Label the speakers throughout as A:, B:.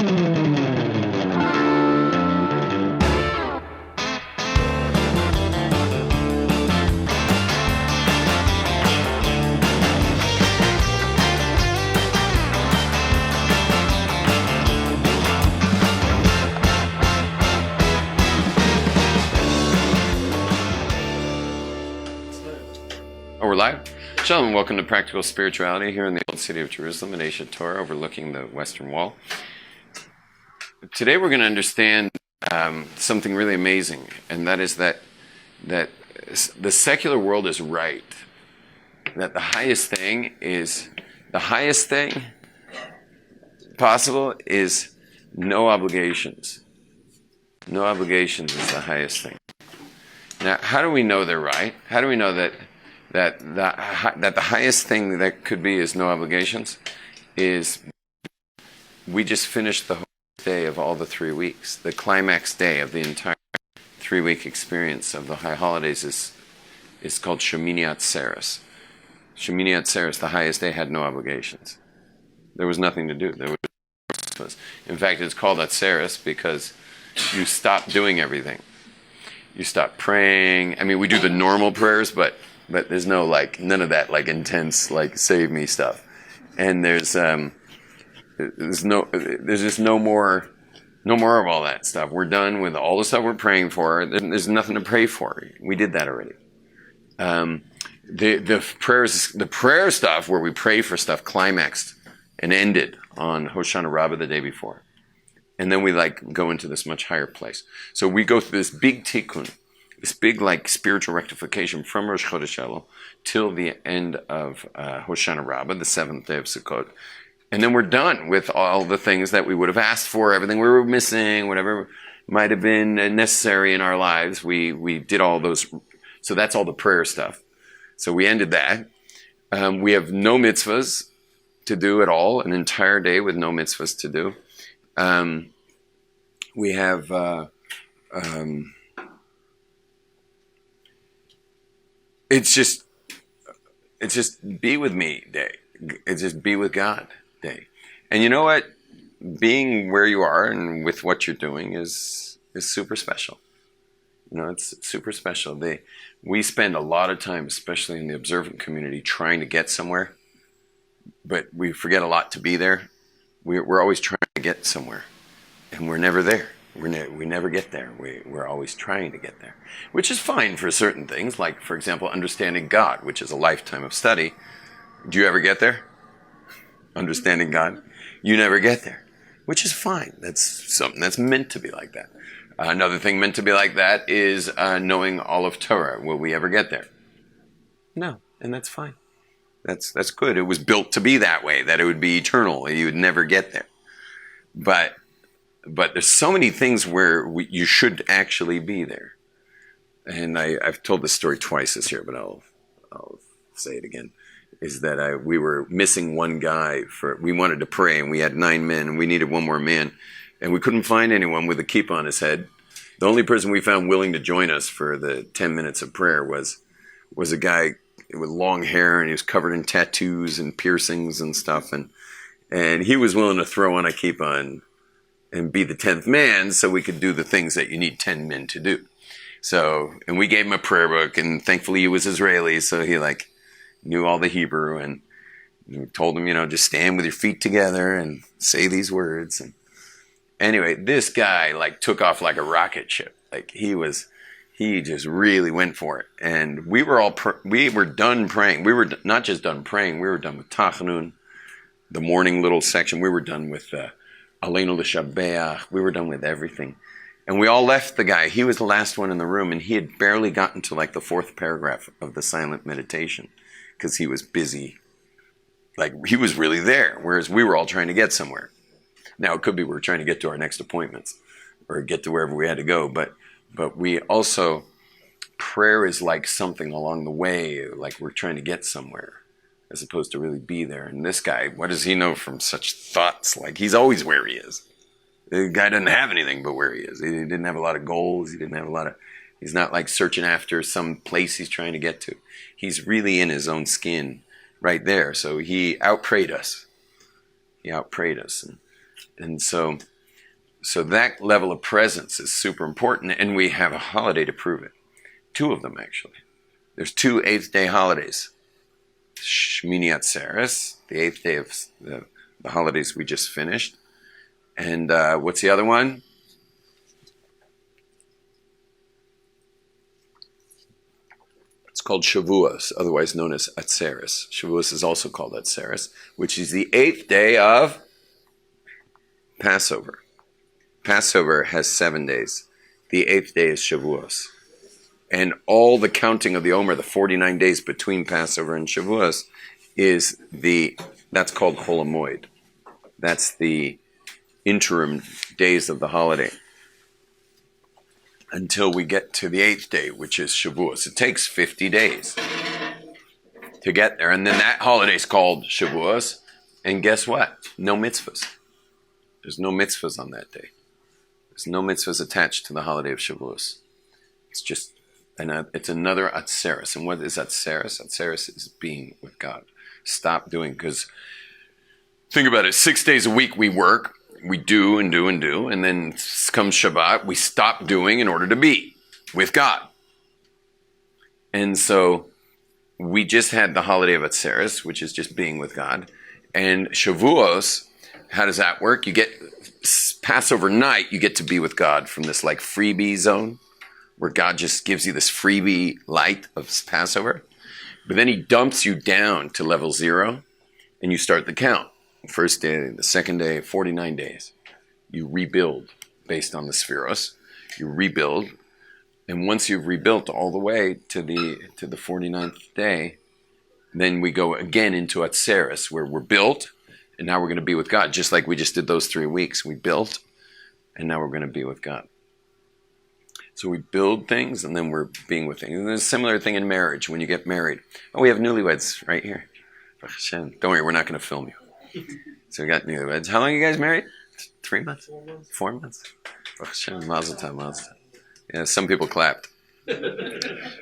A: Oh, we're live? Shalom, welcome to Practical Spirituality here in the old city of Jerusalem in Asia Torah, overlooking the Western Wall. Today we're going to understand something really amazing, and that is that the secular world is right. That the highest thing possible is no obligations. No obligations is the highest thing. Now, how do we know they're right? How do we know that the highest thing that could be is no obligations? Is we just finished the whole day of all the 3 weeks. The climax day of the entire 3-week experience of the high holidays is called Shemini Atzeres. Shemini Atzeres, the highest day, had no obligations. There was nothing to do. In fact, it's called Atzeres because you stop doing everything. You stop praying. I mean, we do the normal prayers, but there's no none of that intense save me stuff. And there's just no more of all that stuff. We're done with all the stuff we're praying for. There's nothing to pray for. We did that already. The prayer stuff where we pray for stuff climaxed and ended on Hoshana Rabbah the day before. And then we go into this much higher place. So we go through this big tikkun, this big spiritual rectification from Rosh Chodesh Elul till the end of Hoshana Rabbah, the 7th day of Sukkot. And then we're done with all the things that we would have asked for, everything we were missing, whatever might have been necessary in our lives. We did all those. So that's all the prayer stuff. So we ended that. We have no mitzvahs to do at all, an entire day with no mitzvahs to do. We have it's just be with me day. It's just be with God day. And you know what? Being where you are and with what you're doing is super special. You know, it's super special. We spend a lot of time, especially in the observant community, trying to get somewhere, but we forget a lot to be there. We're always trying to get somewhere, and we're never there. We never get there. We're always trying to get there, which is fine for certain things, like, for example, understanding God, which is a lifetime of study. Do you ever get there? Understanding God? You never get there, which is fine. That's something that's meant to be like that. Another thing meant to be like that is knowing all of Torah. Will we ever get there? No, and that's fine. That's good. It was built to be that way, that it would be eternal. You would never get there. But there's so many things where you should actually be there. And I've told this story twice this year, but I'll say it again. Is that we were missing one guy. We wanted to pray, and we had 9 men, and we needed one more man. And we couldn't find anyone with a kippah on his head. The only person we found willing to join us for the 10 minutes of prayer was a guy with long hair, and he was covered in tattoos and piercings and stuff. And he was willing to throw on a kippah and be the 10th man so we could do the things that you need 10 men to do. So, and we gave him a prayer book, and thankfully he was Israeli, so he knew all the Hebrew, and we told him, just stand with your feet together and say these words. And anyway, this guy took off like a rocket ship. He just really went for it. And we were done praying. We were not just done praying, we were done with Tachanun, the morning little section. We were done with Aleinu L'Shabeach. We were done with everything. And we all left the guy. He was the last one in the room, and he had barely gotten to the 4th paragraph of the silent meditation because he was busy. He was really there, whereas we were all trying to get somewhere. Now, it could be we were trying to get to our next appointments or get to wherever we had to go, but we also, prayer is like something along the way, like we're trying to get somewhere as opposed to really be there. And this guy, what does he know from such thoughts? He's always where he is. The guy doesn't have anything but where he is. He didn't have a lot of goals. He's not searching after some place he's trying to get to. He's really in his own skin right there. So he outprayed us. And so So that level of presence is super important, and we have a holiday to prove it. 2 of them, actually. There's 2 eighth-day holidays. Shmini Atzeres, the 8th day of the holidays we just finished. And what's the other one? It's called Shavuos, otherwise known as Atzeres. Shavuos is also called Atzeres, which is the 8th day of Passover. Passover has 7 days. The 8th day is Shavuos. And all the counting of the Omer, the 49 days between Passover and Shavuos, that's called Chol HaMoed. That's the interim days of the holiday until we get to the 8th day, which is Shavuos. It takes 50 days to get there. And then that holiday is called Shavuos. And guess what? No mitzvahs. There's no mitzvahs on that day. There's no mitzvahs attached to the holiday of Shavuos. It's just, it's another Atzeres. And what is Atzeres? Atzeres is being with God. Stop doing, because think about it. 6 days a week we work. We do and do and do. And then comes Shabbat. We stop doing in order to be with God. And so we just had the holiday of Atzeres, which is just being with God. And Shavuos, how does that work? You get Passover night, you get to be with God from this like freebie zone where God just gives you this freebie light of Passover. But then he dumps you down to level 0 and you start the count. First day, the second day, 49 days. You rebuild based on the Spheros. You rebuild. And once you've rebuilt all the way to the 49th day, then we go again into Atzeres, where we're built, and now we're going to be with God. Just like we just did those 3 weeks. We built, and now we're going to be with God. So we build things, and then we're being with things. And there's a similar thing in marriage when you get married. Oh, we have newlyweds right here. Don't worry, we're not going to film you. So we got newlyweds. How long are you guys married? 3 months? 4 months? Mazel tov, mazel tov. Yeah, some people clapped.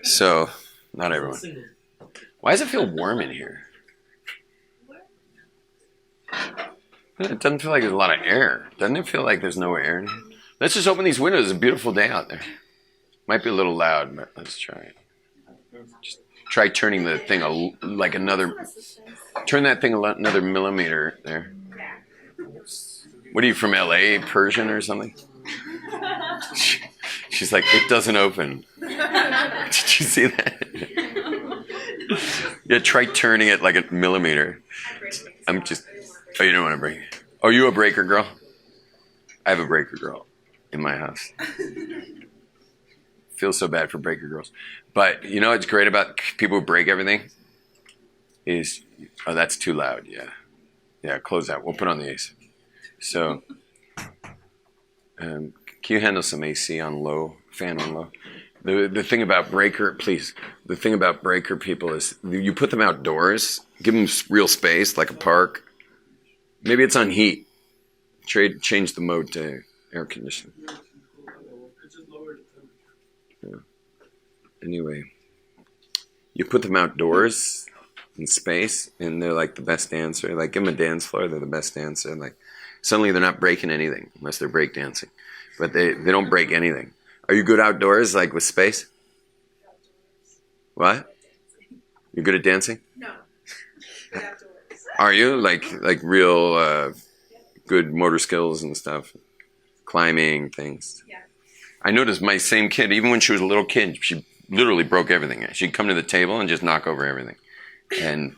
A: So, not everyone. Why does it feel warm in here? It doesn't feel like there's a lot of air. Doesn't it feel like there's no air in here? Let's just open these windows. It's a beautiful day out there. Might be a little loud, but let's try it. Just try turning the thing turn that thing another millimeter there. What are you, from LA, Persian or something? She's like, it doesn't open. Did you see that? Yeah, try turning it like a millimeter. Oh, you don't want to break it. Are you a breaker girl? I have a breaker girl in my house. Feel so bad for breaker girls. But you know what's great about people who break everything? That's too loud, yeah. Yeah, close that. We'll put on the AC. So, can you handle some AC on low, fan on low? The thing about breaker, please, the thing about breaker people is you put them outdoors, give them real space, like a park. Maybe it's on heat. Change the mode to air conditioning. Yeah. Anyway, you put them outdoors in space, and they're like the best dancer. Like, give them a dance floor, they're the best dancer. Like, suddenly they're not breaking anything unless they're break dancing. But they don't break anything. Are you good outdoors, like with space? What? You're good at dancing?
B: No. Good outdoors.
A: Are you? Like real good motor skills and stuff? Climbing, things?
B: Yeah.
A: I noticed my same kid, even when she was a little kid, she literally broke everything. She'd come to the table and just knock over everything. And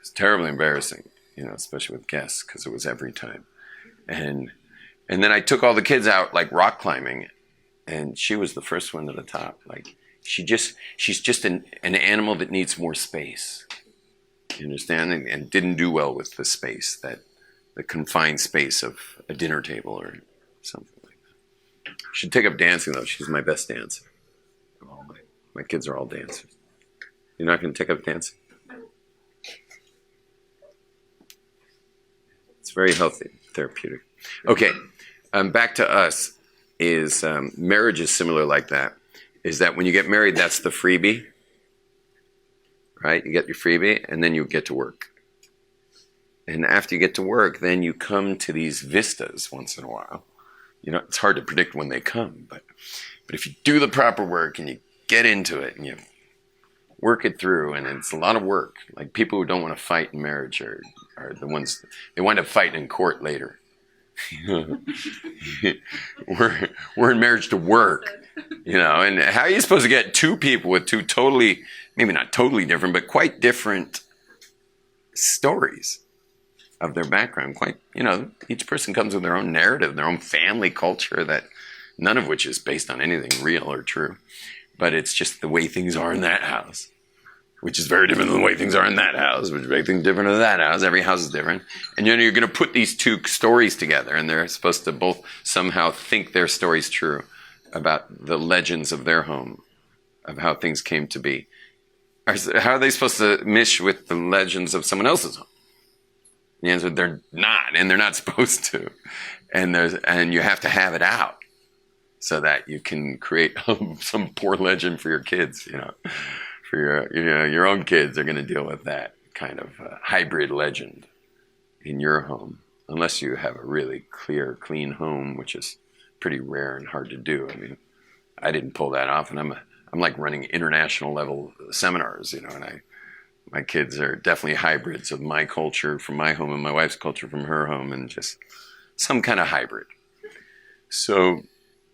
A: it's terribly embarrassing, especially with guests, because it was every time. And then I took all the kids out, like rock climbing, and she was the first one to the top. Like, she's just an animal that needs more space. You understand? And didn't do well with the space, the confined space of a dinner table or something like that. She'd take up dancing, though. She's my best dancer. My kids are all dancers. You're not going to take up dancing? It's very healthy, therapeutic. Okay, back to us. Marriage is similar like that. Is that when you get married, that's the freebie, right? You get your freebie, and then you get to work. And after you get to work, then you come to these vistas once in a while, it's hard to predict when they come, but if you do the proper work and you get into it and you work it through, and it's a lot of work. Like people who don't want to fight in marriage are the ones, they wind up fighting in court later. we're in marriage to work, and how are you supposed to get two people with two totally, maybe not totally different, but quite different stories of their background? Each person comes with their own narrative, their own family culture, that none of which is based on anything real or true. But it's just the way things are in that house, which is very different than the way things are in that house, which is very different than that house. Every house is different. And you're going to put these two stories together, and they're supposed to both somehow think their story's true about the legends of their home, of how things came to be. How are they supposed to mesh with the legends of someone else's home? The answer, they're not, and they're not supposed to. And you have to have it out, so that you can create some poor legend for your kids, for your own kids are going to deal with that kind of hybrid legend in your home, unless you have a really clear, clean home, which is pretty rare and hard to do. I mean, I didn't pull that off, and I'm like running international level seminars, and my kids are definitely hybrids of my culture from my home and my wife's culture from her home, and just some kind of hybrid. So,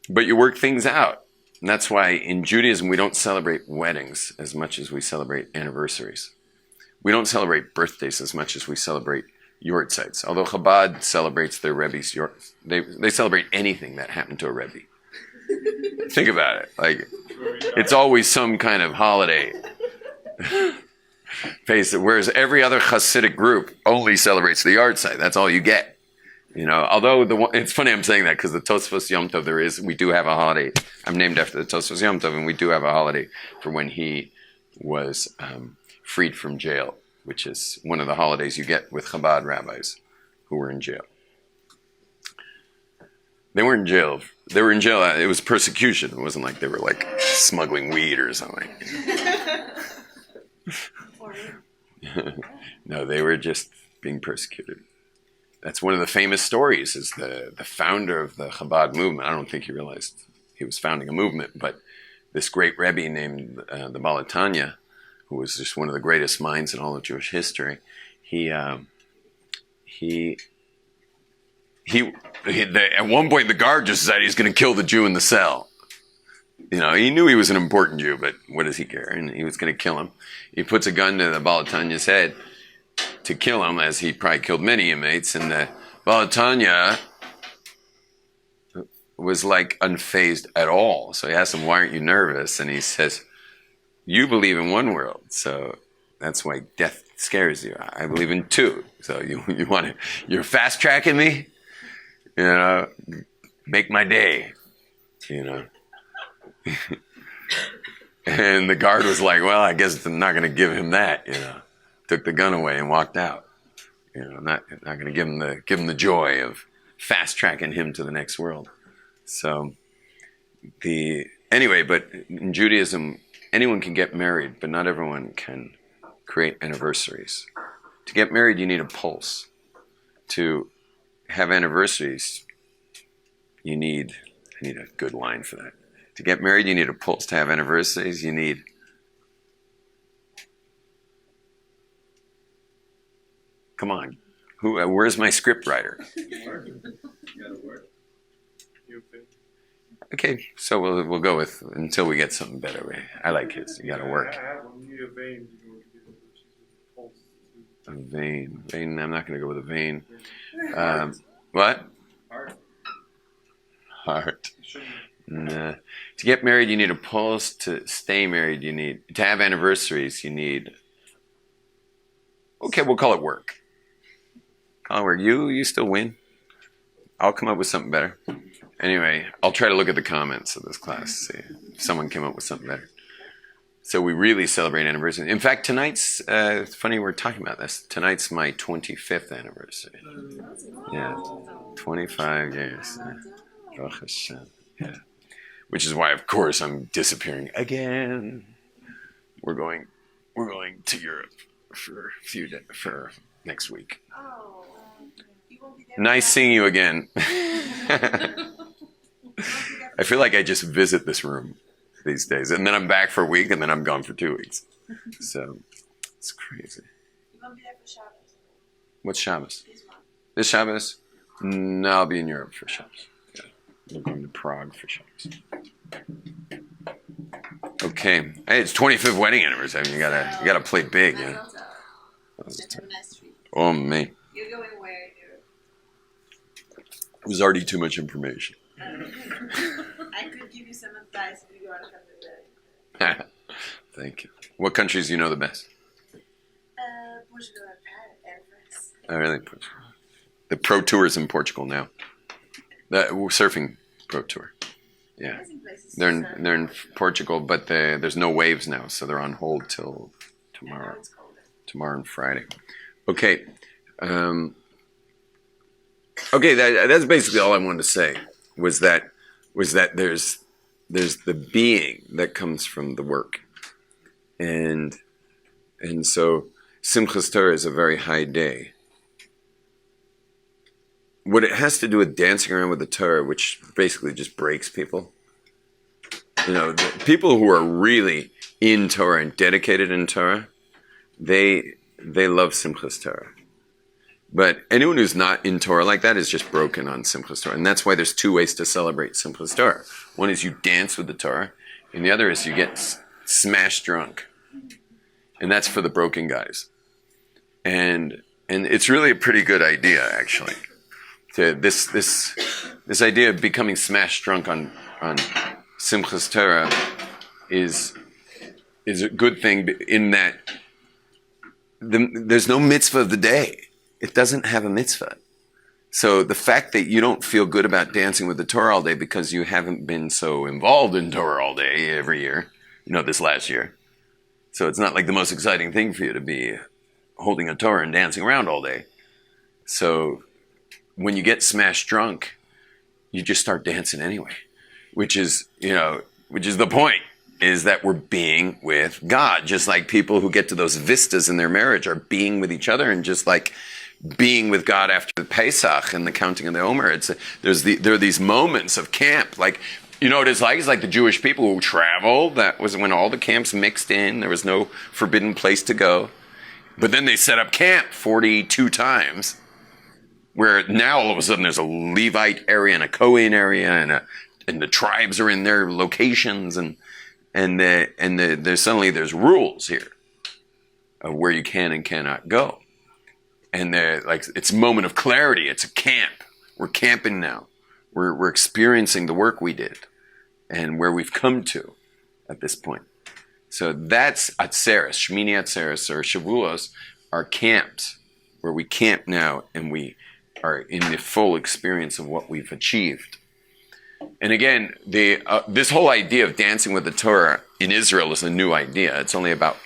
A: but you work things out. And that's why in Judaism, we don't celebrate weddings as much as we celebrate anniversaries. We don't celebrate birthdays as much as we celebrate yortzites. Although Chabad celebrates their Rebbe's they celebrate anything that happened to a Rebbe. Think about it. Like, it's always some kind of holiday. Whereas every other Hasidic group only celebrates the yortzeit. That's all you get. Although it's funny I'm saying that, because the Tosfos Yom Tov, we do have a holiday. I'm named after the Tosfos Yom Tov, and we do have a holiday for when he was freed from jail, which is one of the holidays you get with Chabad rabbis who were in jail. They weren't in jail. They were in jail. It was persecution. It wasn't like they were like smuggling weed or something. No, they were just being persecuted. That's one of the famous stories, is the founder of the Chabad movement. I don't think he realized he was founding a movement, but this great Rebbe named the Baal Tanya, who was just one of the greatest minds in all of Jewish history, at one point the guard just decided he's going to kill the Jew in the cell. He knew he was an important Jew, but what does he care? And he was going to kill him. He puts a gun to the Baal Tanya's head to kill him, as he probably killed many inmates, and the Baal Tanya was like unfazed at all. So he asked him, "Why aren't you nervous?" And he says, "You believe in one world, so that's why death scares you. I believe in two. So you're fast tracking me, make my day, And the guard was like, "Well, I guess I'm not going to give him that, Took the gun away and walked out. Not going to give him the joy of fast tracking him to the next world. So but in Judaism, anyone can get married, but not everyone can create anniversaries. To get married, you need a pulse. To have anniversaries, I need a good line for that. To get married, you need a pulse. To have anniversaries, you need come on. Where's my script writer? Okay, so we'll go with until we get something better. I like his. You got to work. A vein. Vein. I'm not going to go with a vein. What? Heart. Nah. To get married, you need a pulse. To stay married, to have anniversaries, you need. Okay, we'll call it work. You still win. I'll come up with something better. Anyway, I'll try to look at the comments of this class, see if someone came up with something better. So we really celebrate anniversary. In fact, tonight's, it's funny we're talking about this. Tonight's my 25th anniversary. Yeah, 25 years. Baruch Hashem. Yeah. Which is why, of course, I'm disappearing again. We're going to Europe for for next week. Nice seeing you again. I feel like I just visit this room these days, and then I'm back for a week, and then I'm gone for 2 weeks. So it's crazy.
B: You won't be there for Shabbos.
A: What's Shabbos?
B: This one.
A: This Shabbos? No, I'll be in Europe for Shabbos. Yeah. We're going to Prague for Shabbos. Okay. Hey, it's 25th wedding anniversary. I mean, you gotta play big, yeah.
B: Have a nice treat.
A: Oh me.
B: You're going where?
A: It was already too much information.
B: I could give you some advice if you go out from the day.
A: Thank you. What countries do you know the best?
B: Portugal and France.
A: I really Portugal. The Pro Tour is in Portugal now. The surfing Pro Tour. Yeah. They're in Portugal, but there's no waves now, so they're on hold till tomorrow. Tomorrow and Friday. Okay. Okay, that's basically all I wanted to say. Was that there's the being that comes from the work, and so Simchas Torah is a very high day. What it has to do with dancing around with the Torah, which basically just breaks people. The people who are really in Torah and dedicated in Torah, they love Simchas Torah. But anyone who's not in Torah like that is just broken on Simchas Torah. And that's why there's 2 ways to celebrate Simchas Torah. One is you dance with the Torah, and the other is you get smashed drunk. And that's for the broken guys. And it's really a pretty good idea, actually. This idea of becoming smashed drunk on Simchas Torah is a good thing in that there's no mitzvah of the day. It doesn't have a mitzvah. So the fact that you don't feel good about dancing with the Torah all day because you haven't been so involved in Torah all day every year, this last year. So it's not like the most exciting thing for you to be holding a Torah and dancing around all day. So when you get smashed drunk, you just start dancing anyway, which is the point, is that we're being with God, just like people who get to those vistas in their marriage are being with each other, and just like being with God after the Pesach and the counting of the Omer. There are these moments of camp, like, what it's like? It's like the Jewish people who travel. That was when all the camps mixed in. There was no forbidden place to go. But then they set up camp 42 times, where now all of a sudden there's a Levite area and a Kohen area, and the tribes are in their locations, and there's suddenly there's rules here of where you can and cannot go. And it's a moment of clarity. It's a camp. We're camping now. We're experiencing the work we did and where we've come to at this point. So that's Atzeres, Shmini Atzeres, or Shavuos, are camps where we camp now and we are in the full experience of what we've achieved. And again, this whole idea of dancing with the Torah in Israel is a new idea. It's only about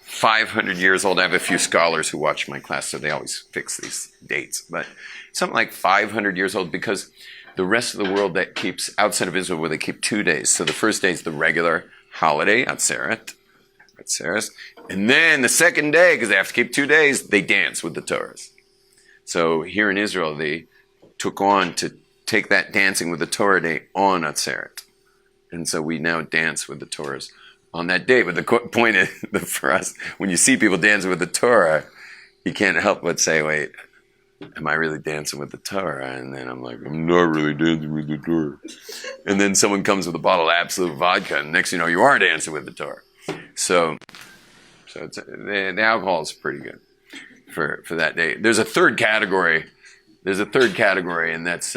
A: 500 years old. I have a few scholars who watch my class, so they always fix these dates. But something like 500 years old, because the rest of the world that keeps, outside of Israel, where they keep 2 days. So the first day is the regular holiday, Atzeres. And then the second day, because they have to keep 2 days, they dance with the Torahs. So here in Israel, they took on to take that dancing with the Torah day on Atzeres. And so we now dance with the Torahs on that day. But the point is, for us, when you see people dancing with the Torah, you can't help but say, wait, am I really dancing with the Torah? And then I'm like, I'm not really dancing with the Torah. And then someone comes with a bottle of Absolute vodka, and next thing you know, you are dancing with the Torah. So the alcohol is pretty good for that day. There's a third category. And that's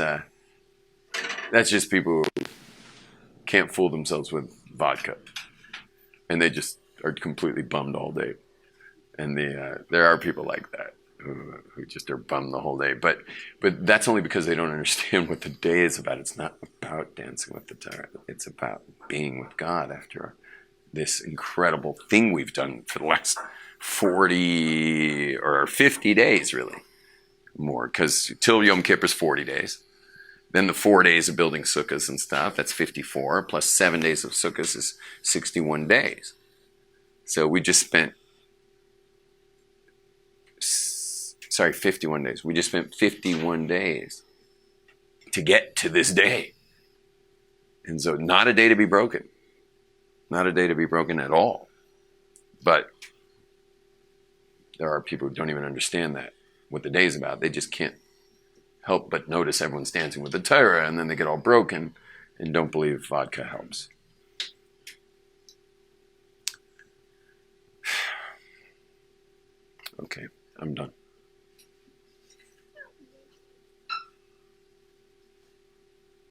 A: just people who can't fool themselves with vodka. And they just are completely bummed all day. And there are people like that who just are bummed the whole day. But that's only because they don't understand what the day is about. It's not about dancing with the Torah. It's about being with God after this incredible thing we've done for the last 40 or 50 days, really. More, because till Yom Kippur is 40 days. Then the 4 days of building sukkahs and stuff, that's 54, plus 7 days of sukkahs is 61 days. So we just spent, 51 days. We just spent 51 days to get to this day. And so not a day to be broken. Not a day to be broken at all. But there are people who don't even understand that, what the day is about. They just can't help but notice everyone's dancing with the Torah, and then they get all broken and don't believe vodka helps. Okay, I'm done.